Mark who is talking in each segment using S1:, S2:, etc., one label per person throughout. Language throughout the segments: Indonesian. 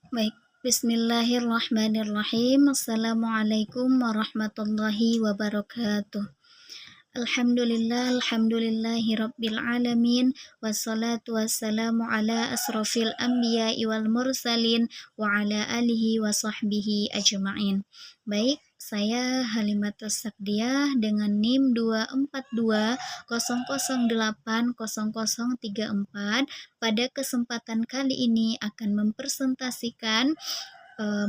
S1: Baik, bismillahirrahmanirrahim. Assalamualaikum warahmatullahi wabarakatuh. Alhamdulillahi rabbil alamin. Wassalatu wassalamu ala asrafil anbiya'i wal mursalin wa ala alihi wa sahbihi ajma'in. Baik, saya Halimatus Sakdiah dengan NIM 24200800034. Pada kesempatan kali ini akan mempresentasikan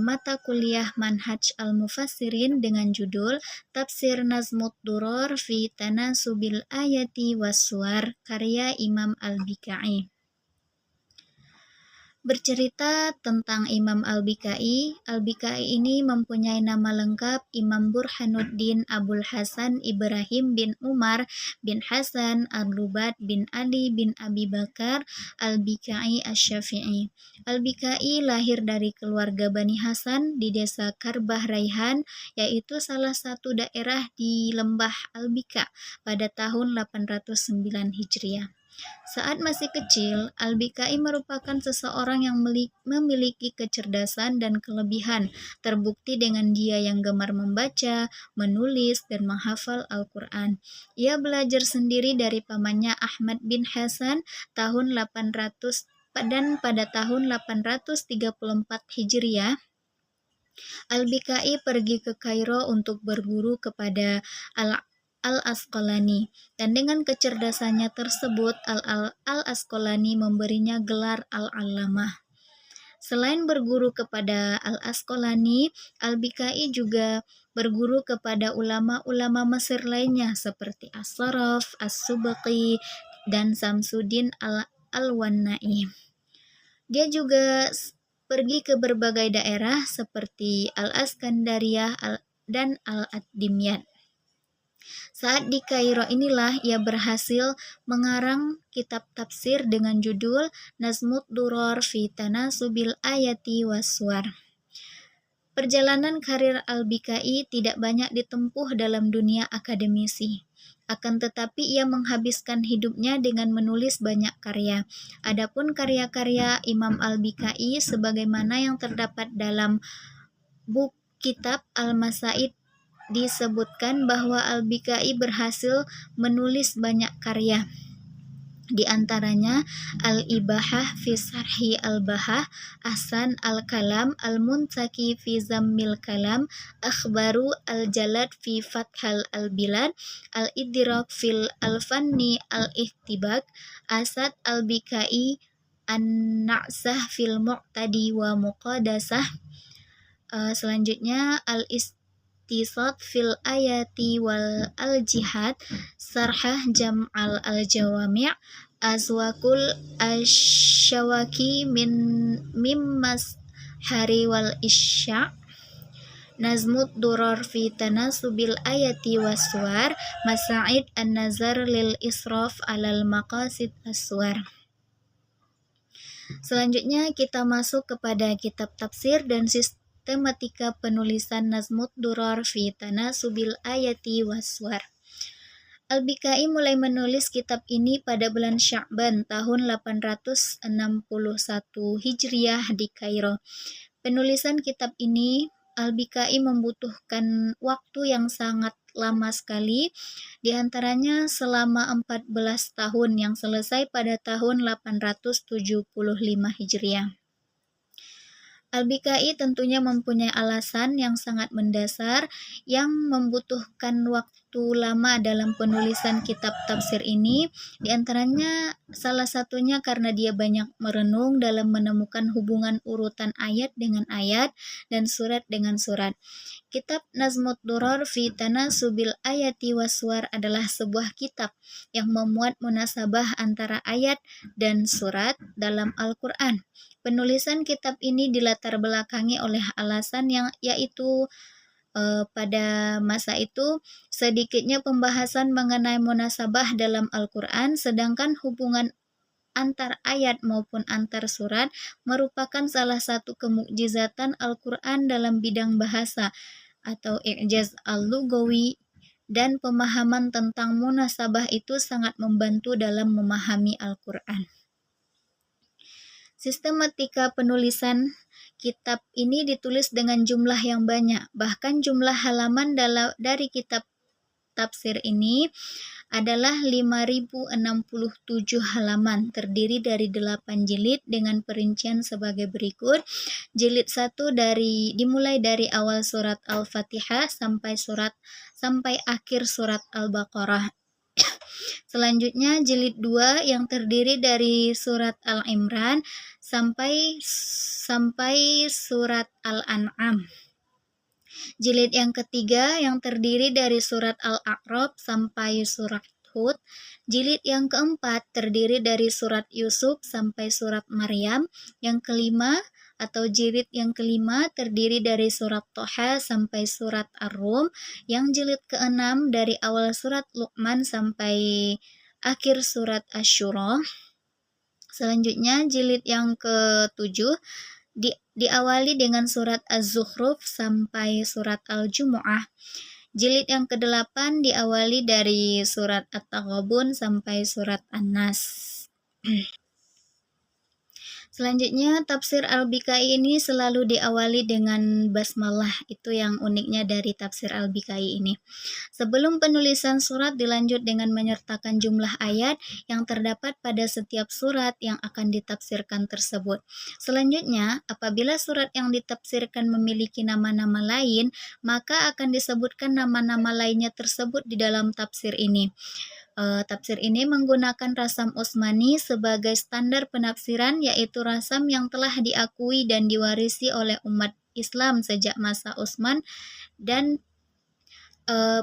S1: mata kuliah Manhaj Al-Mufassirin dengan judul Tafsir Nazmud Duror fi Tanasubil Ayati Wassuar karya Imam Al-Bikai. Bercerita tentang Imam Al-Bikai, Al-Bikai ini mempunyai nama lengkap Imam Burhanuddin Abul Hasan Ibrahim bin Umar bin Hasan Al-Lubat bin Ali bin Abi Bakar Al-Bikai Asy-Syafi'i. Al-Bikai lahir dari keluarga Bani Hasan di desa Karbah Raihan, yaitu salah satu daerah di Lembah Al-Bika pada tahun 809 Hijriah. Saat masih kecil, Al-Bikai merupakan seseorang yang memiliki kecerdasan dan kelebihan, terbukti dengan dia yang gemar membaca, menulis, dan menghafal Al-Quran. Ia belajar sendiri dari pamannya Ahmad bin Hasan tahun 800 dan pada tahun 834 Hijriah, Al-Bikai pergi ke Kairo untuk berguru kepada Al-Asqalani, dan dengan kecerdasannya tersebut Al-Asqalani memberinya gelar Al-Allamah. Selain berguru kepada Al-Asqalani, Al-Bikai juga berguru kepada ulama-ulama Mesir lainnya seperti As-Saraf, As-Subqi, dan Samsuddin Al-Wannai. Dia juga pergi ke berbagai daerah seperti Al-Askandariyah dan Al-Adimyat. Saat di Kairo inilah ia berhasil mengarang kitab tafsir dengan judul Nazmud Duror fi Tanasubil Ayati Wassuar. Perjalanan karir Al-Bikai tidak banyak ditempuh dalam dunia akademisi. Akan tetapi ia menghabiskan hidupnya dengan menulis banyak karya. Adapun karya-karya Imam Al-Bikai sebagaimana yang terdapat dalam buku kitab Al-Masaid disebutkan bahwa Al-Bikai berhasil menulis banyak karya. Di antaranya Al-Ibahah fi Sarhi Al-Bahah, Ahsan Al-Kalam, Al-Muntaki fi Zammil Kalam, Akhbaru Al-Jalad fi Fathal Al-Bilad, Al-Idrak fil Al-Fanni Al-Ihtibak, Asad Al-Bikai An-Na'sah fil Mu'tadi wa Muqadasah. Selanjutnya Al-Istisad fil Ayati wal Al-Jihad, Sarhah Jam'al Al-Jawami', Azwakul Asyawaki min Mimmas Hari wal Isya', Nazmud Duror fi Tanasubil Ayati Wassuar, Masa'id An-Nazar lil Israf alal Maqasid Aswar. Selanjutnya kita masuk kepada kitab tafsir dan sistematika penulisan Nazmud Duror fi Tanasubil Ayati Wassuar. Al-Bikai mulai menulis kitab ini pada bulan Sya'ban tahun 861 Hijriah di Kairo. Penulisan kitab ini Al-Bikai membutuhkan waktu yang sangat lama sekali, di antaranya selama 14 tahun yang selesai pada tahun 875 Hijriah. Al-Bikai tentunya mempunyai alasan yang sangat mendasar yang membutuhkan waktu lama dalam penulisan kitab tafsir ini. Di antaranya salah satunya karena dia banyak merenung dalam menemukan hubungan urutan ayat dengan ayat dan surat dengan surat. Kitab Nazmud Duror fi Tanasubil Ayati Wassuar adalah sebuah kitab yang memuat munasabah antara ayat dan surat dalam Al-Quran. Penulisan kitab ini dilatar belakangi oleh alasan yang yaitu pada masa itu sedikitnya pembahasan mengenai munasabah dalam Al-Quran, sedangkan hubungan antar ayat maupun antar surat merupakan salah satu kemukjizatan Al-Quran dalam bidang bahasa atau i'jaz al-lughawi, dan pemahaman tentang munasabah itu sangat membantu dalam memahami Al-Quran. Sistematika penulisan kitab ini ditulis dengan jumlah yang banyak. Bahkan jumlah halaman dari kitab tafsir ini adalah 5067 halaman, terdiri dari 8 jilid dengan perincian sebagai berikut. Jilid 1 dimulai dari awal surat Al-Fatihah sampai akhir surat Al-Baqarah. Selanjutnya jilid 2 yang terdiri dari surat Al-Imran sampai surat Al-An'am. Jilid yang ketiga yang terdiri dari surat Al-A'raf sampai surat Hud. Jilid yang keempat terdiri dari surat Yusuf sampai surat Maryam. Yang kelima atau jilid yang kelima terdiri dari surat Toha sampai surat Ar-Rum. Yang jilid keenam dari awal surat Luqman sampai akhir surat Asy-Syura. Selanjutnya jilid yang ketujuh diawali dengan surat Az-Zukhruf sampai surat Al-Jumu'ah. Jilid yang ke-8 diawali dari surat At-Taghabun sampai surat An-Nas. Selanjutnya, tafsir Al-Bikai ini selalu diawali dengan basmalah. Itu yang uniknya dari tafsir Al-Bikai ini. Sebelum penulisan surat dilanjut dengan menyertakan jumlah ayat yang terdapat pada setiap surat yang akan ditafsirkan tersebut. Selanjutnya, apabila surat yang ditafsirkan memiliki nama-nama lain, maka akan disebutkan nama-nama lainnya tersebut di dalam tafsir ini. Tafsir ini menggunakan rasam Utsmani sebagai standar penafsiran, yaitu rasam yang telah diakui dan diwarisi oleh umat Islam sejak masa Utsman, dan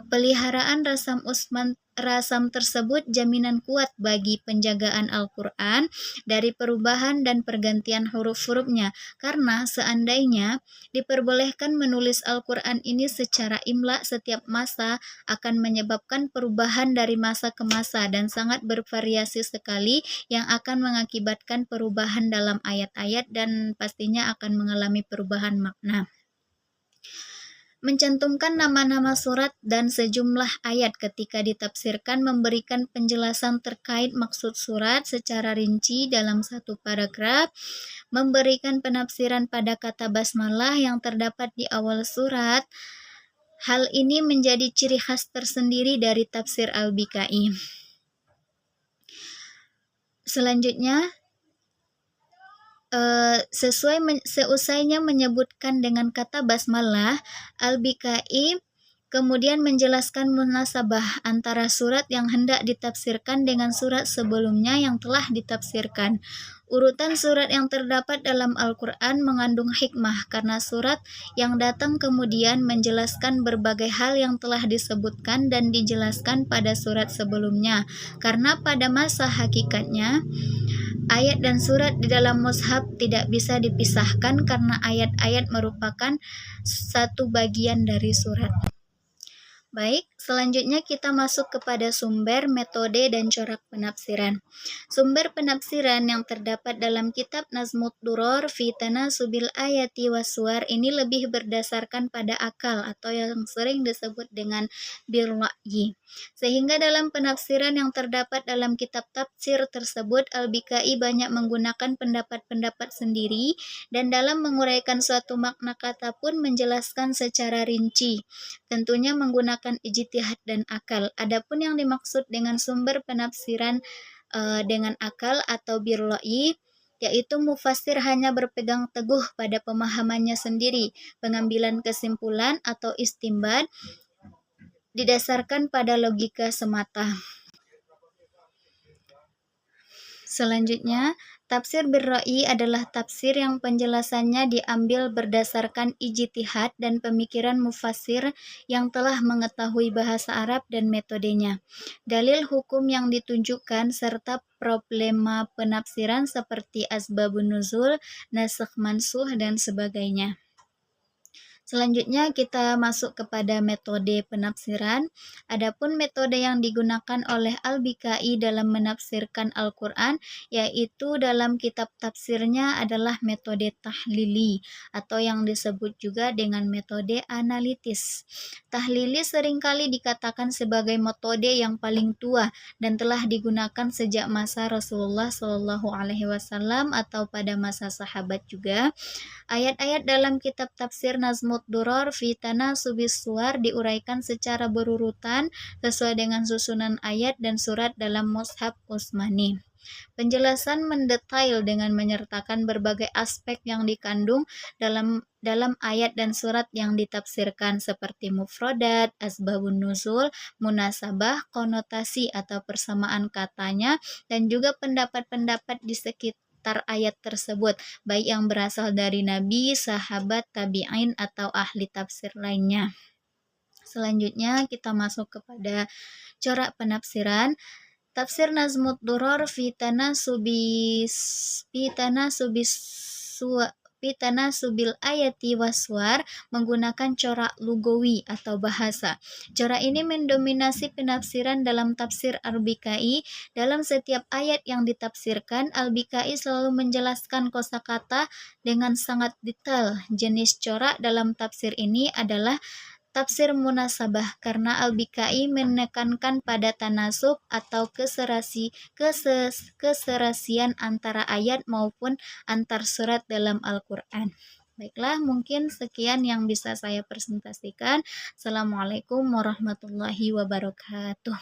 S1: peliharaan rasam tersebut jaminan kuat bagi penjagaan Al-Quran dari perubahan dan pergantian huruf-hurufnya, karena seandainya diperbolehkan menulis Al-Quran ini secara imla setiap masa akan menyebabkan perubahan dari masa ke masa dan sangat bervariasi sekali yang akan mengakibatkan perubahan dalam ayat-ayat dan pastinya akan mengalami perubahan makna. Mencantumkan nama-nama surat dan sejumlah ayat ketika ditafsirkan memberikan penjelasan terkait maksud surat secara rinci dalam satu paragraf, memberikan penafsiran pada kata basmalah yang terdapat di awal surat. Hal ini menjadi ciri khas tersendiri dari tafsir Al-Bikai. Selanjutnya, seusainya menyebutkan dengan kata basmalah, Al-Bikai kemudian menjelaskan munasabah antara surat yang hendak ditafsirkan dengan surat sebelumnya yang telah ditafsirkan. Urutan surat yang terdapat dalam Al-Quran mengandung hikmah karena surat yang datang kemudian menjelaskan berbagai hal yang telah disebutkan dan dijelaskan pada surat sebelumnya, karena pada masa hakikatnya ayat dan surat di dalam mushaf tidak bisa dipisahkan karena ayat-ayat merupakan satu bagian dari surat. Baik, selanjutnya kita masuk kepada sumber, metode, dan corak penafsiran. Sumber penafsiran yang terdapat dalam kitab Nazmud Duror fi Tanasubil Ayati Wassuar ini lebih berdasarkan pada akal atau yang sering disebut dengan bil wahyi. Sehingga dalam penafsiran yang terdapat dalam kitab tafsir tersebut, Al-Bikai banyak menggunakan pendapat-pendapat sendiri dan dalam menguraikan suatu makna kata pun menjelaskan secara rinci, tentunya menggunakan ijtihad dan akal. Adapun yang dimaksud dengan sumber penafsiran dengan akal atau bil wahyi, yaitu mufassir hanya berpegang teguh pada pemahamannya sendiri, pengambilan kesimpulan atau istinbat didasarkan pada logika semata. Selanjutnya, tafsir bil wahyi adalah tafsir yang penjelasannya diambil berdasarkan ijtihad dan pemikiran mufassir yang telah mengetahui bahasa Arab dan metodenya, dalil hukum yang ditunjukkan, serta problema penafsiran seperti asbabun nuzul, nasakh mansuh, dan sebagainya. Selanjutnya kita masuk kepada metode penafsiran. Adapun metode yang digunakan oleh Al-Bikai dalam menafsirkan Al-Quran, yaitu dalam kitab tafsirnya adalah metode tahlili atau yang disebut juga dengan metode analitis. Tahlili seringkali dikatakan sebagai metode yang paling tua dan telah digunakan sejak masa Rasulullah Shallallahu Alaihi Wasallam atau pada masa sahabat juga. Ayat-ayat dalam kitab tafsir Nazmud Duror fi Tanasubis Suwar diuraikan secara berurutan sesuai dengan susunan ayat dan surat dalam Mushaf Utsmani. Penjelasan mendetail dengan menyertakan berbagai aspek yang dikandung dalam ayat dan surat yang ditafsirkan seperti mufradat, asbabun nuzul, munasabah, konotasi atau persamaan katanya, dan juga pendapat-pendapat di sekitar ayat tersebut, baik yang berasal dari nabi, sahabat, tabi'in, atau ahli tafsir lainnya. Selanjutnya kita masuk kepada corak penafsiran. Tafsir Nazmud Duror fi tanasubil ayati waswar menggunakan corak lugawi atau bahasa. Corak ini mendominasi penafsiran dalam tafsir Al-Bikai. Dalam setiap ayat yang ditafsirkan, Al-Bikai selalu menjelaskan kosakata dengan sangat detail. Jenis corak dalam tafsir ini adalah tafsir munasabah karena Al-Bikai menekankan pada tanasub atau keserasian antara ayat maupun antar surat dalam Al-Quran. Baiklah, mungkin sekian yang bisa saya presentasikan. Assalamualaikum warahmatullahi wabarakatuh.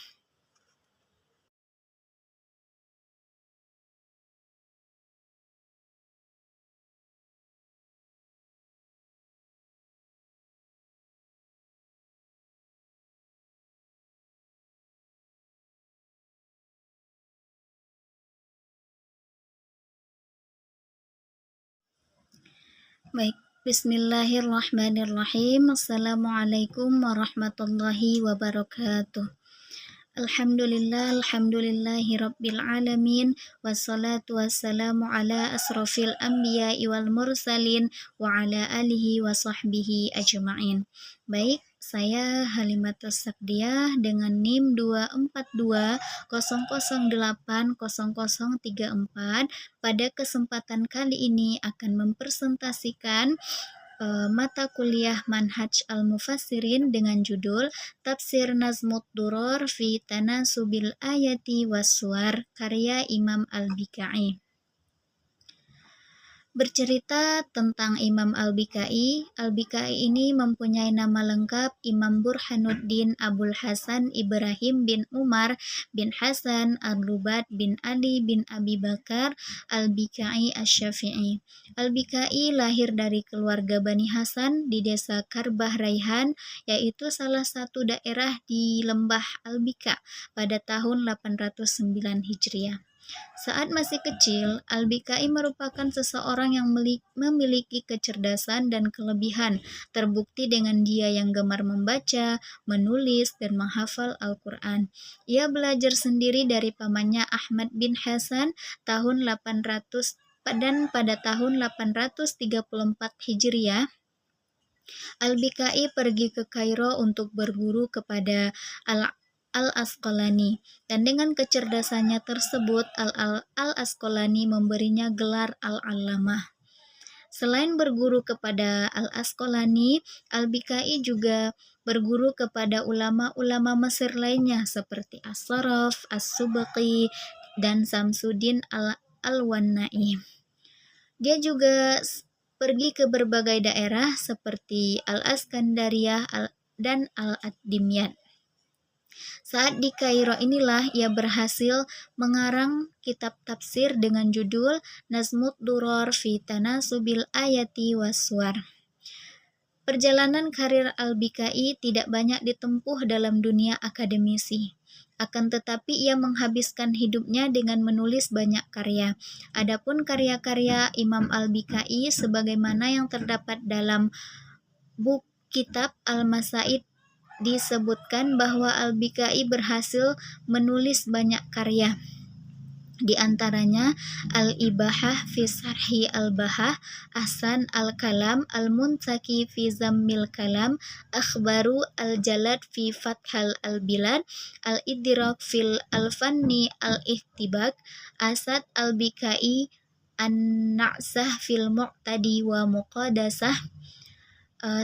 S1: Baik, bismillahirrahmanirrahim. Assalamualaikum warahmatullahi wabarakatuh. Alhamdulillahi rabbil alamin. Wassalatu wassalamu ala asrafil anbiya'i wal mursalin wa ala alihi wa sahbihi ajma'in. Baik, saya Halimatus Sakdiah dengan NIM 24200800034. Pada kesempatan kali ini akan mempresentasikan mata kuliah Manhaj Al-Mufassirin dengan judul Tafsir Nazmud Duror fi Tanasubil Ayati Waswar karya Imam Al-Bikai. Bercerita tentang Imam Al-Bikai, Al-Bikai ini mempunyai nama lengkap Imam Burhanuddin Abul Hasan Ibrahim bin Umar bin Hasan Ar-Rubat bin Ali bin Abi Bakar Al-Bikai Asy-Syafi'i. Al-Bikai lahir dari keluarga Bani Hasan di desa Karbah Raihan, yaitu salah satu daerah di Lembah Al-Bika pada tahun 809 Hijriah. Saat masih kecil, Al-Bikai merupakan seseorang yang memiliki kecerdasan dan kelebihan, terbukti dengan dia yang gemar membaca, menulis, dan menghafal Al-Quran. Ia belajar sendiri dari pamannya Ahmad bin Hasan tahun 800 dan pada tahun 834 Hijriah, Al-Bikai pergi ke Kairo untuk berguru kepada Al-Asqalani, dan dengan kecerdasannya tersebut Al-Asqalani memberinya gelar Al-Allamah. Selain berguru kepada Al-Asqalani, Al-Bikai juga berguru kepada ulama-ulama Mesir lainnya seperti As-Saraf, As-Subqi, dan Samsuddin Al-Wannai. Dia juga pergi ke berbagai daerah seperti Al-Askandariyah dan Al-Adimyat. Saat di Kairo inilah ia berhasil mengarang kitab tafsir dengan judul Nazmud Duror fi Tanasubil Ayati Waswar. Perjalanan karir Al-Bikai tidak banyak ditempuh dalam dunia akademisi. Akan tetapi ia menghabiskan hidupnya dengan menulis banyak karya. Adapun karya-karya Imam Al-Bikai sebagaimana yang terdapat dalam buku kitab Al-Masaid disebutkan bahwa Al-Bikai berhasil menulis banyak karya. Di antaranya Al-Ibahah fi Sarhi Al-Bahah, Ahsan Al-Kalam, Al-Muntaki fi Zammil Kalam, Akhbaru Al-Jalad fi Fathal Al-Bilad, Al-Idrak fil Al-Fanni Al-Ihtibak, Asad Al-Bikai An-Na'sah fil Mu'tadi wa Muqadasah.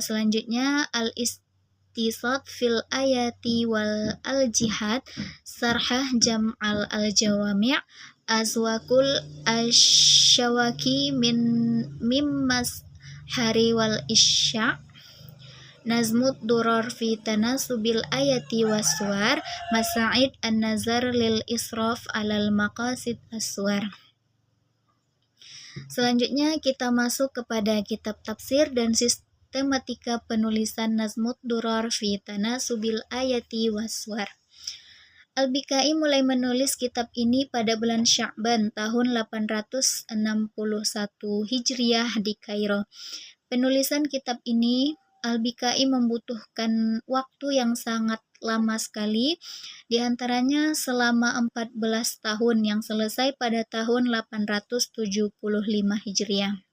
S1: Selanjutnya Al-Istisad fil Ayati wal Al-Jihad, Sarhah Jam'al Al-Jawami', Azwakul Asyawaki min Mimmas Hari wal Isya', Nazmud Durar fi Tanasubil Ayati Waswar, Masaid An-Nazar lil Israf alal Maqasid Aswar. Selanjutnya kita masuk kepada kitab tafsir dan sistematika penulisan Nazmud Durar fi Tanasubil Ayati Waswar. Al-Bikai mulai menulis kitab ini pada bulan Sya'ban tahun 861 Hijriah di Kairo. Penulisan kitab ini Al-Bikai membutuhkan waktu yang sangat lama sekali, di antaranya selama 14 tahun yang selesai pada tahun 875 Hijriah.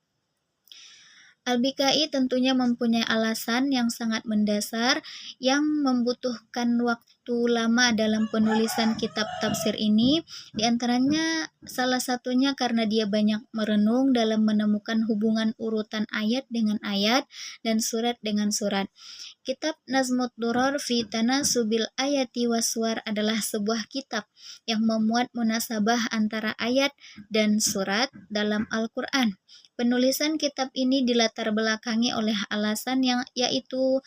S1: Al-Bikai tentunya mempunyai alasan yang sangat mendasar yang membutuhkan waktu lama dalam penulisan kitab tafsir ini. Di antaranya salah satunya karena dia banyak merenung dalam menemukan hubungan urutan ayat dengan ayat dan surat dengan surat. Kitab Nazmud Durar fi Tanasubil Ayati Waswar adalah sebuah kitab yang memuat munasabah antara ayat dan surat dalam Al-Quran. Penulisan kitab ini dilatar belakangi oleh alasan yang yaitu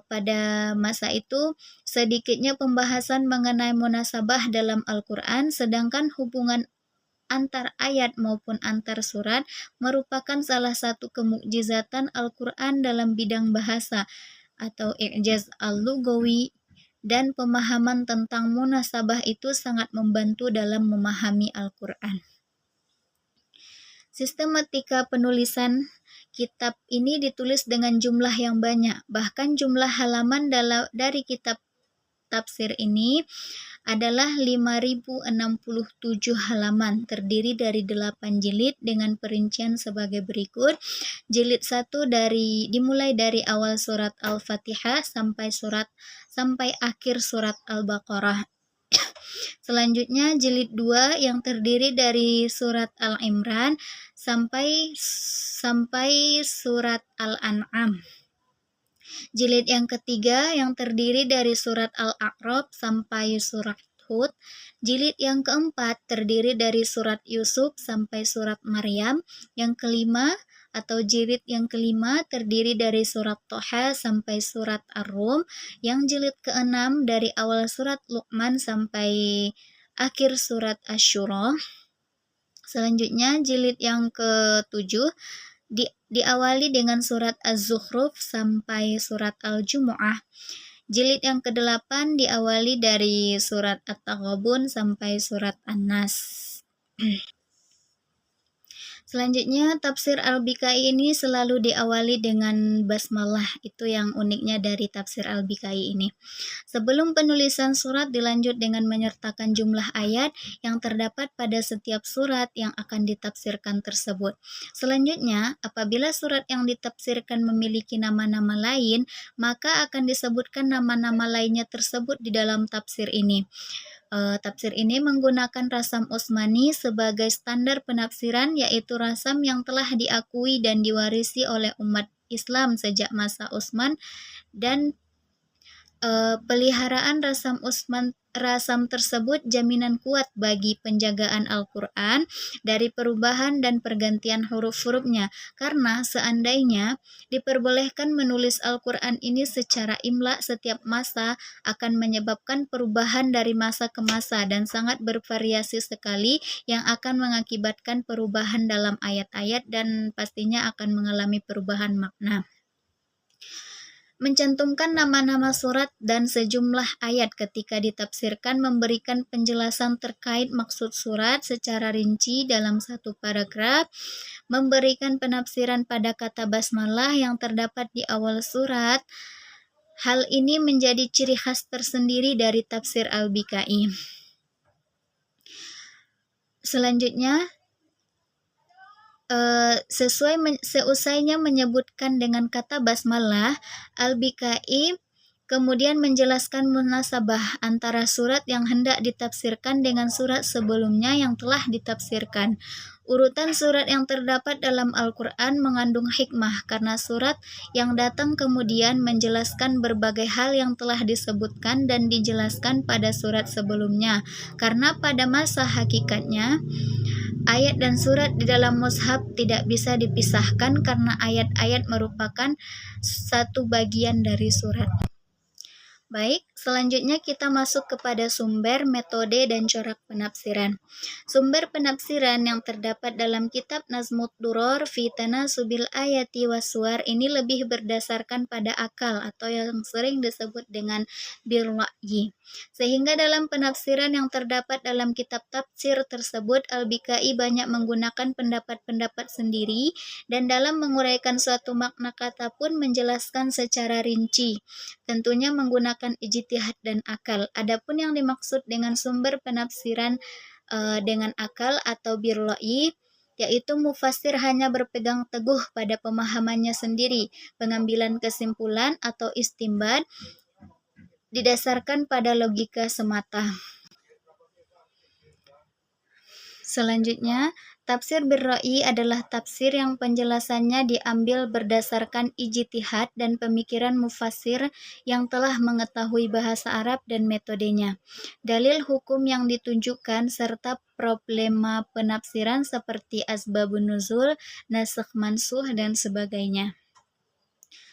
S1: pada masa itu sedikitnya pembahasan mengenai munasabah dalam Al-Quran, sedangkan hubungan antar ayat maupun antar surat merupakan salah satu kemukjizatan Al-Quran dalam bidang bahasa atau i'jaz al-lugawi, dan pemahaman tentang munasabah itu sangat membantu dalam memahami Al-Quran. Sistematika penulisan kitab ini ditulis dengan jumlah yang banyak, bahkan jumlah halaman dari kitab tafsir ini adalah 5067 halaman, terdiri dari 8 jilid dengan perincian sebagai berikut. Jilid 1 dimulai dari awal surat Al-Fatihah sampai akhir surat Al-Baqarah. Selanjutnya jilid 2 yang terdiri dari surat Al-Imran sampai surat Al-An'am. Jilid yang ketiga yang terdiri dari surat Al-A'raf sampai surat Hud. Jilid yang keempat terdiri dari surat Yusuf sampai surat Maryam. Yang kelima atau jilid yang kelima terdiri dari surat Toha sampai surat Ar-Rum. Yang jilid keenam dari awal surat Luqman sampai akhir surat Asy-Syura. Selanjutnya jilid yang ketujuh diawali dengan surat Az-Zukhruf sampai surat Al-Jumu'ah. Jilid yang ke-8 diawali dari surat At-Taghabun sampai surat An-Nas. Selanjutnya, tafsir Al-Bikai ini selalu diawali dengan basmalah. Itu yang uniknya dari tafsir Al-Bikai ini. Sebelum penulisan surat dilanjut dengan menyertakan jumlah ayat yang terdapat pada setiap surat yang akan ditafsirkan tersebut. Selanjutnya, apabila surat yang ditafsirkan memiliki nama-nama lain, maka akan disebutkan nama-nama lainnya tersebut di dalam tafsir ini. Tafsir ini menggunakan rasam Utsmani sebagai standar penafsiran, yaitu rasam yang telah diakui dan diwarisi oleh umat Islam sejak masa Utsman, dan peliharaan rasam tersebut jaminan kuat bagi penjagaan Al-Quran dari perubahan dan pergantian huruf-hurufnya, karena seandainya diperbolehkan menulis Al-Quran ini secara imla setiap masa akan menyebabkan perubahan dari masa ke masa dan sangat bervariasi sekali yang akan mengakibatkan perubahan dalam ayat-ayat dan pastinya akan mengalami perubahan makna. Mencantumkan nama-nama surat dan sejumlah ayat ketika ditafsirkan memberikan penjelasan terkait maksud surat secara rinci dalam satu paragraf, memberikan penafsiran pada kata basmalah yang terdapat di awal surat. Hal ini menjadi ciri khas tersendiri dari tafsir Al-Bikai. Selanjutnya, seusainya menyebutkan dengan kata basmalah, Al-Bikai kemudian menjelaskan munasabah antara surat yang hendak ditafsirkan dengan surat sebelumnya yang telah ditafsirkan. Urutan surat yang terdapat dalam Al-Quran mengandung hikmah karena surat yang datang kemudian menjelaskan berbagai hal yang telah disebutkan dan dijelaskan pada surat sebelumnya. Karena pada masa hakikatnya, ayat dan surat di dalam mushaf tidak bisa dipisahkan karena ayat-ayat merupakan satu bagian dari surat. Baik, selanjutnya kita masuk kepada sumber, metode, dan corak penafsiran. Sumber penafsiran yang terdapat dalam kitab Nazmud Duror fi Tanasubil Ayati Waswar ini lebih berdasarkan pada akal atau yang sering disebut dengan bil wahyi. Sehingga dalam penafsiran yang terdapat dalam kitab tafsir tersebut, Al-Bikai banyak menggunakan pendapat-pendapat sendiri dan dalam menguraikan suatu makna kata pun menjelaskan secara rinci. Tentunya menggunakan ijtihad dan akal. Adapun yang dimaksud dengan sumber penafsiran dengan akal atau birloi, yaitu mufasir hanya berpegang teguh pada pemahamannya sendiri, pengambilan kesimpulan atau istimbat didasarkan pada logika semata. Selanjutnya, tafsir birra'i adalah tafsir yang penjelasannya diambil berdasarkan ijtihad dan pemikiran mufassir yang telah mengetahui bahasa Arab dan metodenya. Dalil hukum yang ditunjukkan serta problema penafsiran seperti asbabun nuzul, nasakh mansuh dan sebagainya.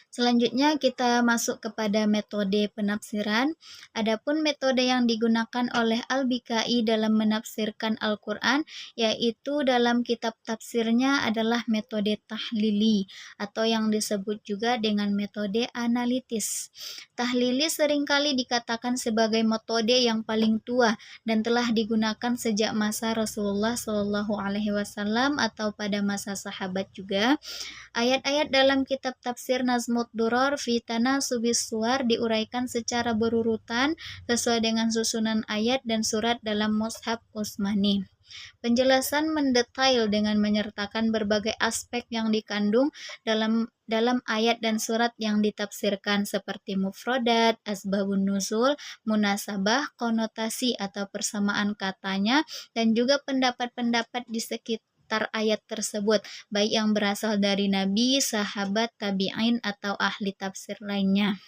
S1: Selanjutnya kita masuk kepada metode penafsiran. Adapun metode yang digunakan oleh Al-Bikai dalam menafsirkan Al-Quran yaitu dalam kitab tafsirnya adalah metode tahlili atau yang disebut juga dengan metode analitis. Tahlili seringkali dikatakan sebagai metode yang paling tua dan telah digunakan sejak masa Rasulullah Shallallahu Alaihi Wasallam atau pada masa sahabat juga. Ayat-ayat dalam kitab tafsir Nazmud Duror fi Tanasubis Suwar diuraikan secara berurutan sesuai dengan susunan ayat dan surat dalam Mushaf Utsmani. Penjelasan mendetail dengan menyertakan berbagai aspek yang dikandung dalam ayat dan surat yang ditafsirkan seperti mufradat, asbabun nuzul, munasabah, konotasi atau persamaan katanya, dan juga pendapat-pendapat di sekitar ayat tersebut, baik yang berasal dari nabi, sahabat, tabi'in, atau ahli tafsir lainnya.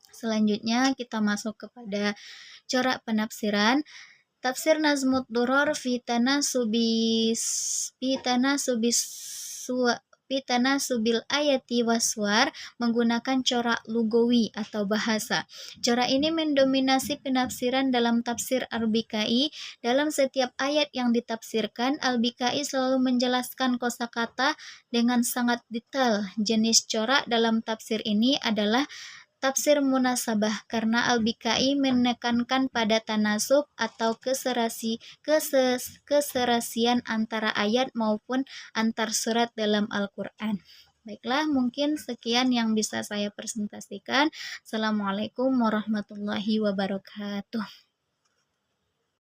S1: Selanjutnya kita masuk kepada corak penafsiran. Tafsir Nazmud Duror fi Tanasubil Ayati Waswar menggunakan corak lugawi atau bahasa. Corak ini mendominasi penafsiran dalam tafsir Al-Bikai. Dalam setiap ayat yang ditafsirkan, Al-Bikai selalu menjelaskan kosakata dengan sangat detail. Jenis corak dalam tafsir ini adalah tafsir munasabah karena Al-Bikai menekankan pada tanasub atau keserasian antara ayat maupun antar surat dalam Al-Quran. Baiklah, mungkin sekian yang bisa saya presentasikan. Assalamualaikum warahmatullahi wabarakatuh.